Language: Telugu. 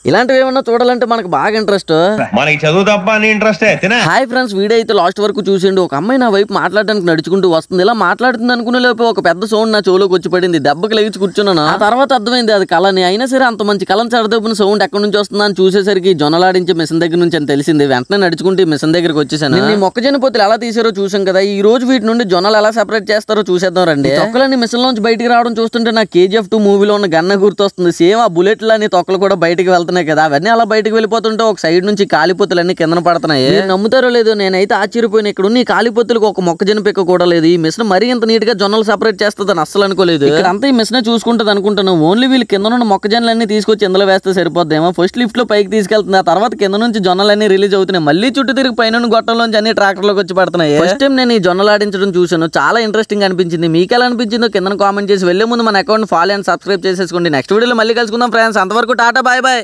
ఇలాంటివి ఏమన్నా చూడాలంటే మనకు బాగా ఇంట్రెస్ట్. మనకి చదువు తప్ప అని ఇంట్రెస్ట్. హాయ్ ఫ్రెండ్స్, వీడియో అయితే లాస్ట్ వరకు చూసిండు. ఒక అమ్మాయి నా వైపు మాట్లాడడానికి నడుచుకుంటూ వస్తుంది. ఇలా మాట్లాడుతుంది అనుకునే లోపు ఒక పెద్ద సౌండ్ నా చెవులోకి వచ్చి పడింది. దెబ్బకి లేచి కూర్చున్నాను. ఆ తర్వాత అర్థమైంది అది కళని. అయినా సరే అంత మంచి కళను చెడదొబ్బిన సౌండ్ ఎక్కడి నుంచి వస్తుందా అని చూసేసరికి జొన్నలాడించే మిషన్ దగ్గర నుంచి అని తెలిసింది. వెంటనే నడుచుకుంటే మిషన్ దగ్గరికి వచ్చేసాను. ఈ మొక్కజొన్న పొత్తులు ఎలా తీసారో చూసాం కదా. ఈ రోజు వీటి నుండి జొన్నలు ఎలా సెపరేట్ చేస్తారో చూసేద్దాం రండి. తొక్కలన్నీ మిషన్ లోంచి బయటికి రావడం చూస్తుంటే నాకు KGF 2 మూవీలో ఉన్న గన్న గుర్తొస్తుంది. సేమ్ ఆ బుల్లెట్ లాని తొక్కలు కూడా బయటికి వెళ్తున్నాయి కదా. అవన్నీ అలా బయటకు వెళ్ళిపోతుంటే ఒక సైడ్ నుంచి కాలిపోతులన్నీ కింద పడుతున్నాయి. నమ్ముతారో లేదో నేనైతే ఆశ్చర్యపోయిన. ఇక్కడ ఉన్న కాలిపోతులకు ఒక మొక్కజొన్న పిక్క కూడా లేదు. ఈ మిషన్ మరీ ఇంత నీట్ గా జొన్నలు సెపరేట్ చేస్తుందని అస్సలు అనుకోలేదు. ఇక్కడ అంతా ఈ మిషన్ చూసుకుంటుంది అనుకుంటాను. ఓన్లీ వీళ్ళు కింద నుండి మొక్కజొన్నలన్నీ తీసుకొచ్చి ఇందులో వేస్తే సరిపోద్దేమో. ఫస్ట్ లిఫ్ట్ లో పైకి తీసుకెళ్తుంది. ఆ తర్వాత కింద నుంచి జొన్నలన్నీ రిలీజ్ అవుతున్నాయి. మళ్ళీ చుట్టూ తిరిగి పైన గొట్టంలోంచి అన్ని ట్రాక్టర్ లోకి వచ్చి పడుతున్నాయి. ఫస్ట్ టైం నేను ఈ జొన్నలు ఆడించడం చూసాను. చాలా ఇంట్రెస్టింగ్ అనిపించింది. మీకు ఎలా అనిపించిందో కింద కామెంట్ చేసి వెళ్లే ముందు మన అకౌంట్ ఫాలో అండ్ సబ్స్క్రైబ్ చేసేసుకోండి. నెక్స్ట్ వీడియోలో మళ్ళీ కలుసుకుందాం ఫ్రెండ్స్. అంతవరకు టాటా, బాయ్ బాయ్.